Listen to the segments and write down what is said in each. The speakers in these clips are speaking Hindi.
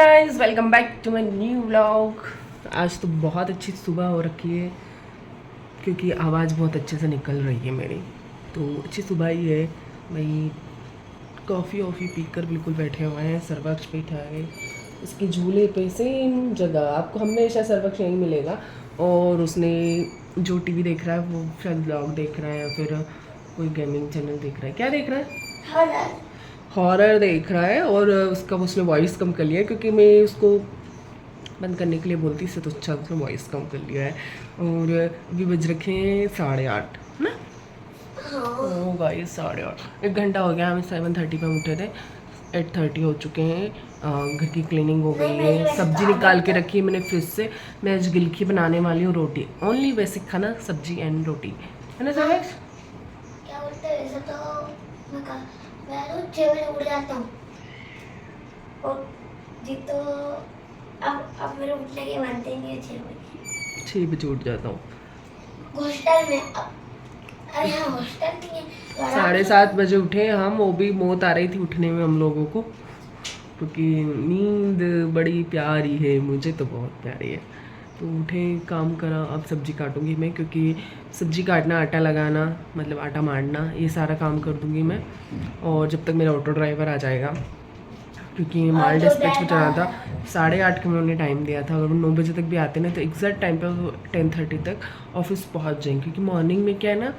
Guys welcome back to my new vlog. आज तो बहुत अच्छी सुबह हो रखी है क्योंकि आवाज़ बहुत अच्छे से निकल रही है मेरी, तो अच्छी सुबह ही है भाई। कॉफ़ी वॉफ़ी पीकर बिल्कुल बैठे हुए हैं। सर्वक्ष बैठा है उसके झूले पे, सेम जगह आपको हमेशा सर्वक्ष यहीं मिलेगा। और उसने जो टीवी देख रहा है वो शायद व्लॉग देख रहा है या फिर कोई गेमिंग चैनल देख रहा है। क्या देख रहा है? हॉरर देख रहा है। और उसका उसने वॉइस कम कर लिया है क्योंकि मैं उसको बंद करने के लिए बोलती इससे तो अच्छा उसने वॉइस कम कर लिया है। और अभी बज रखे हैं 8:30 ना। ओ गाइस 8:30, 1 घंटा हो गया। हम 7:30 पे उठे थे, 8:30 हो चुके हैं। घर की क्लीनिंग हो गई है, सब्जी निकाल के रखी है मैंने फ्रिज से। मैं आज गिलकी बनाने वाली हूँ, रोटी, ओनली बेसिक खाना, सब्जी एंड रोटी, है ना सर्वेश? क्या बोलते हैं ऐसे तो मैं रोज 6 बजे उठ जाता हूँ और जी तो अब मेरे उठने के मानते नहीं है। 6 बजे उठ जाता हूँ हॉस्टल में अरे हाँ हॉस्टल नहीं है तो 7:30 बजे उठे हम, वो भी मौत आ रही थी उठने में हम लोगों को क्योंकि नींद बड़ी प्यारी है, मुझे तो बहुत प्यारी है। तो उठे, काम करा। अब सब्जी काटूंगी मैं क्योंकि सब्जी काटना, आटा लगाना मतलब आटा मारना, ये सारा काम कर दूंगी मैं। और जब तक मेरा ऑटो ड्राइवर आ जाएगा, क्योंकि माल डिस्पैच पे जाना था। 8:30 का मैं उन्हें टाइम दिया था। अगर वो 9 बजे तक भी आते ना तो एग्जैक्ट टाइम पे 10:30 तक ऑफिस पहुंच जाएंगे क्योंकि मॉर्निंग में क्या है ना,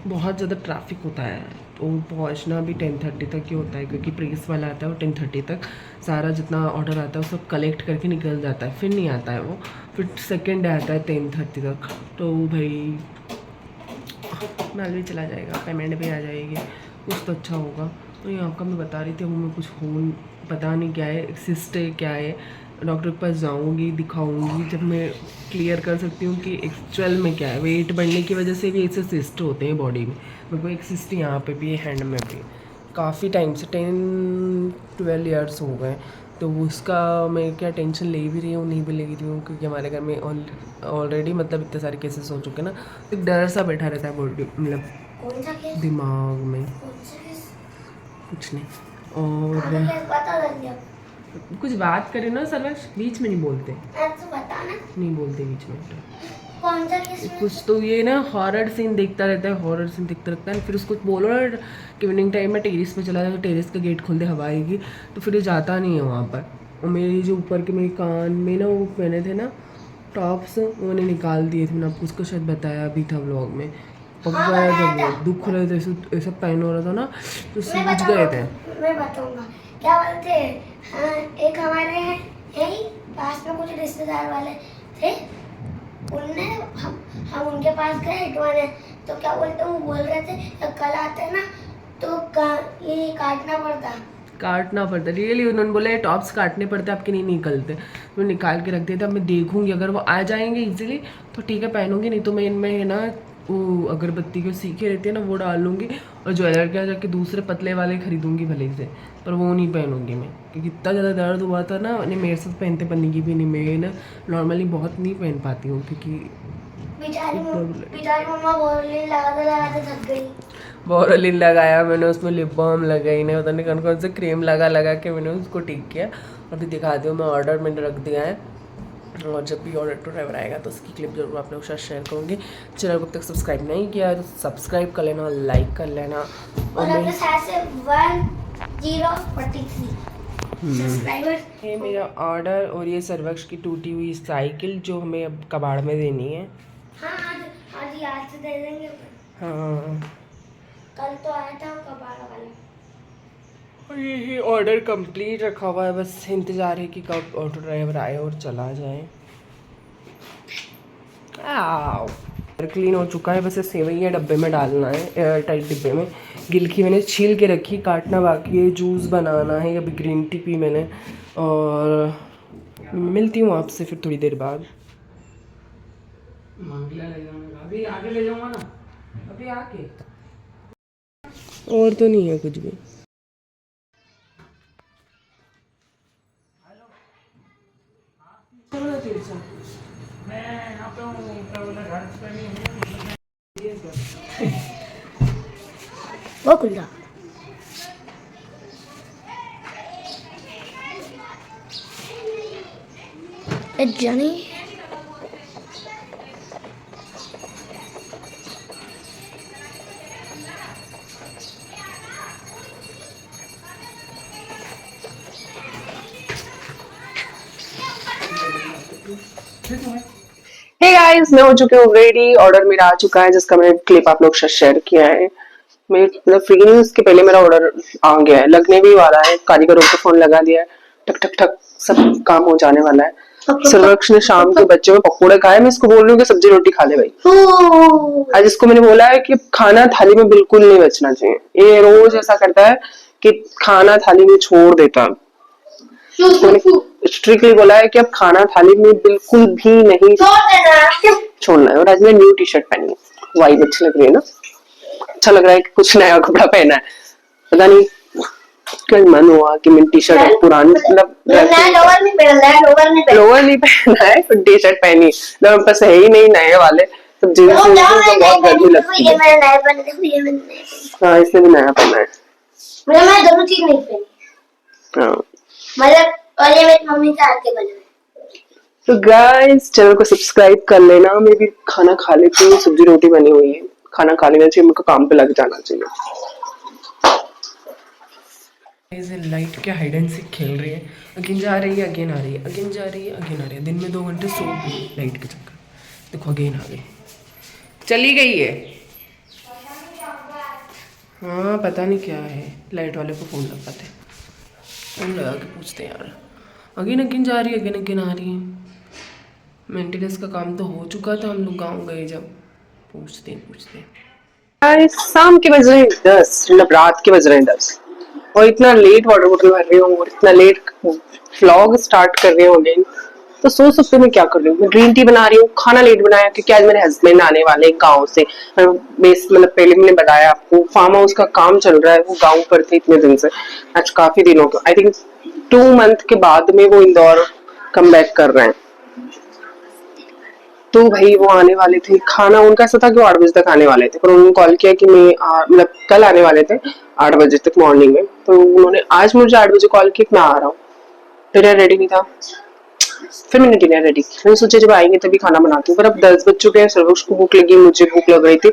बहुत ज़्यादा ट्रैफिक होता है। तो पहुंचना भी 10:30 तक ही होता है क्योंकि प्रेस वाला आता है वो 10:30 तक सारा जितना ऑर्डर आता है वो सब कलेक्ट करके निकल जाता है, फिर नहीं आता है वो। फिर सेकेंड डे आता है 10:30 तक। तो भाई माल भी चला जाएगा, पेमेंट भी आ जाएगी, कुछ तो अच्छा होगा। तो यहाँ का मैं बता रही थी, वो मैं कुछ हो पता नहीं क्या है, सिस्ट है क्या है। डॉक्टर के पास जाऊँगी, दिखाऊँगी, जब मैं क्लियर कर सकती हूँ कि एक्चुअल में क्या है। वेट बढ़ने की वजह से भी ऐसे सिस्ट होते हैं बॉडी में। मेरे को एक सिस्ट यहाँ पे भी है, हैंड में भी, काफ़ी टाइम से 10-12 ईयर्स हो गए। तो उसका मैं क्या टेंशन ले भी रही हूँ, नहीं भी ले रही हूँ क्योंकि हमारे घर में ऑलरेडी मतलब इतने सारे केसेस हो चुके हैं ना। एक डर सा बैठा रहता है बॉडी मतलब दिमाग में, कुछ नहीं। और कुछ बात करें ना सर्वेश, बीच में नहीं बोलते, नहीं बोलते बीच में। कौन सा केस कुछ तो ये ना हॉरर सीन देखता रहता है, हॉरर सीन देखता रहता है। फिर उसको बोलो ना कि इवनिंग टाइम में टेरेस पे चला जाए, तो टेरेस का गेट खोल दे, हवा आएगी, तो फिर ये जाता नहीं है वहाँ पर। और मेरी जो ऊपर के मेरे कान में ना वो पहने थे ना टॉप्स, उन्होंने निकाल दिए थे। मैंने आपको उसको शायद बताया भी था व्लॉग में। पक गया जब वो दुख रहे थे, ऐसा पेन हो रहा था ना, तो सूज गए थे। मैं बताऊंगा क्या बोलते हैं। हाँ, एक हमारे हैं यही पास में कुछ रिश्तेदार वाले थे, उनने हम उनके पास गए हटवाने, तो क्या बोलते वो बोल रहे थे कल आते हैं ना तो ये काटना पड़ता रियली। उन्होंने बोला टॉप्स काटने पड़ते, आपके नहीं निकलते। तो निकाल के रख दिया था। मैं देखूंगी अगर वो आ जाएंगे इजीली तो ठीक है पहनूंगी, नहीं तो मैं इनमें है ना वो अगरबत्ती को सीखे रहती है ना वो डाल लूँगी और ज्वेलर के जाके दूसरे पतले वाले खरीदूंगी भले से, पर वो नहीं पहनूंगी मैं क्योंकि इतना ज़्यादा दर्द हुआ था ना। नहीं मेरे साथ पहनते पहनने की भी नहीं, मैं ना नॉर्मली बहुत नहीं पहन पाती हूँ क्योंकि बेचारी मम्मा लगाते थक गई। बोरोलिन लगाया मैंने, उसमें लिप बाम लगाई, नहीं पता नहीं कौन कौन से क्रीम लगा के मैंने उसको ठीक किया। अभी दिखाती हूँ मैं, ऑर्डर मैंने रख दिया है और जब भी ऑर्डर टू ड्राइवर आएगा तो उसकी क्लिप जरूर आप लोग के साथ शेयर करूँगी। चैनल को अब तक सब्सक्राइब नहीं किया तो सब्सक्राइब कर लेना, लाइक कर लेना। और ये मेरा ऑर्डर और ये सर्वक्ष की टूटी हुई साइकिल जो हमें अब कबाड़ में देनी है। आज से दे देंगे। हाँ कल तो आया था कबाड़ वाला। और यही ऑर्डर कंप्लीट रखा हुआ है, बस इंतज़ार है कि कब ऑटो ड्राइवर आए और चला जाए। क्लीन हो चुका है, बस ये सेवइयाँ डब्बे में डालना है, एयर टाइट डिब्बे में। गिलकी मैंने छील के रखी, काटना बाकी है, जूस बनाना है। अभी ग्रीन टी पी मैंने और मिलती हूँ आपसे फिर थोड़ी देर बाद। अभी आगे ले जाऊँगा ना, अभी आके और तो नहीं है कुछ भी। मैं यहाँ पे हूँ, घर पे नहीं हूँ। वो खुला Johnny. हे गाइस, मैं हो चुके हूँ रेडी। ऑर्डर मेरा आ चुका है जिसका मैंने क्लिप आप लोग से शेयर किया है। मैं मतलब फ्री नहीं, उसके पहले मेरा ऑर्डर आ गया है, लगने भी वाला है। कारीगरों को फोन लगा दिया है, टक टक टक सब काम हो जाने वाला है। सर्वक्ष ने शाम के बच्चे में पकौड़े खाए, मैं इसको बोल रही हूँ कि सब्जी रोटी खा ले भाई। आज इसको मैंने बोला है कि खाना थाली में बिल्कुल नहीं बचना चाहिए। ये रोज ऐसा करता है कि खाना थाली में छोड़ देता है। स्ट्रिक्टली बोला है कि अब खाना थाली में बिल्कुल भी नहीं छोड़ना है। और आज मैं न्यू टी शर्ट पहनी है, वाइब अच्छी लग रही है ना। अच्छा लग रहा है कि कुछ नया कपड़ा पहना है। पता नहीं कल मन हुआ कि मैं टी शर्ट पुरानी मतलब लोअर नहीं पहना है, पर टी शर्ट पहनी। मेरे पास है ही नहीं नए वाले, तो जींस तो बहुत गर्मी लगती है। हाँ, इसने भी नया पहना है। मैं दोनों चीज नहीं पहनी। हाँ, मतलब और ये मेरी मम्मी के हाथ के बने हुए। तो गाइस चैनल को सब्सक्राइब कर लेना। मैं भी खाना खा लेती हूँ, सब्जी रोटी बनी हुई है, खाना खा लेना चाहिए, मेरे को काम पे लग जाना चाहिए। लाइट क्या हाइड एंड सीक खेल रही है, अगेन जा रही है, अगेन आ रही है, अगेन जा रही है, अगेन आ रही है। दिन में 2 घंटे सो गई लाइट के चक्कर। देखो अगेन आ गई, चली गई है। हाँ पता नहीं क्या है, लाइट वाले को फोन लगाते, फोन लगा के पूछते हैं यार। अगेन अगेन जा रही है, अगेन अगेन आ रही है। मेंटेनेंस का काम तो हो चुका था, हम लोग गाँव गए जब। पूछते हैं शाम के बज रहे हैं 10, मतलब रात के बज रहे हैं 10, और इतना लेट वाटर बोतल भर रही हूँ और इतना लेट व्लॉग स्टार्ट कर रही हूँ अगेन। तो सोच सकते हो मैं क्या कर रही हूँ। मैं ग्रीन टी बना रही हूँ, खाना लेट बनाया क्योंकि आज मेरे हस्बैंड आने वाले हैं गाँव से। मतलब पहले मैंने बताया आपको, फार्म हाउस का काम चल रहा है, वो गाँव पर थे इतने दिन से। आज काफी दिनों के, आई थिंक 2 मंथ के बाद में वो इंदौर कम बैक कर रहे हैं। तो भाई वो आने वाले थे, खाना उनका ऐसा था कि वो 8 बजे तक आने वाले थे, पर उन्होंने कॉल किया कि मैं मतलब कल आने वाले थे 8 बजे तक मॉर्निंग में। तो उन्होंने आज मुझे 8 बजे कॉल किया कि मैं आ रहा हूँ। डिनर रेडी नहीं था, फिर मैंने डिनर रेडी किया। मैंने सोचा जब आएंगे तभी खाना बनाती हूँ, पर अब 10 बज चुके हैं। सर्वोच्च को भूख लगी, मुझे भूख लग रही थी,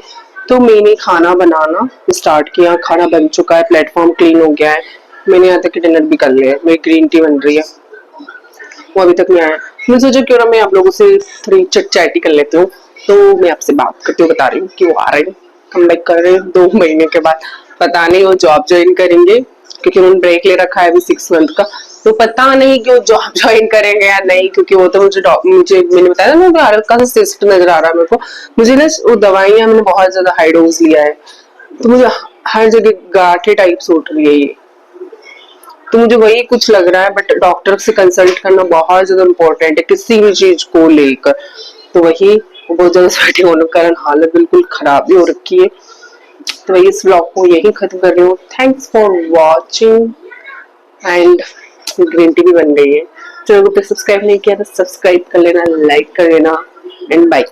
तो मैंने खाना बनाना स्टार्ट किया। खाना बन चुका है, प्लेटफॉर्म क्लीन हो गया है, मैंने यहाँ तक कि डिनर भी कर लिया है। मेरी ग्रीन टी बन रही है, वो अभी तक नहीं आया। मैं सोचा क्यों ना मैं आप लोगों से थोड़ी चट चैटी कर लेती हूँ। तो मैं आपसे बात करती हूँ, बता रही हूँ कि वो आ रहे हैं, कम बैक कर रहे हैं 2 महीने के बाद। पता नहीं वो जॉब ज्वाइन करेंगे, क्योंकि उन्होंने ब्रेक ले रखा है अभी 6 मंथ का। तो पता नहीं कि वो जॉब ज्वाइन करेंगे या नहीं, क्योंकि वो तो मुझे मैंने बताया ना कि हल्का सा सिस्ट नजर आ रहा है मेरे को। मुझे ना वो दवाइयाँ मैंने बहुत ज्यादा हाई डोज लिया है, तो मुझे हर जगह गांठे टाइप्स उठ रही है ये। तो मुझे वही कुछ लग रहा है, बट डॉक्टर से कंसल्ट करना बहुत ज्यादा इम्पोर्टेंट है किसी भी चीज को लेकर। तो वही बहुत ज्यादा स्वेटी होने के कारण हालत बिल्कुल खराब भी हो रखी है। तो वही इस व्लॉग को यही खत्म कर रही हूँ। Thanks for watching, and green tea भी बन गई है। चैनल को सब्सक्राइब नहीं किया तो सब्सक्राइब कर लेना, लाइक कर लेना, एंड बाय।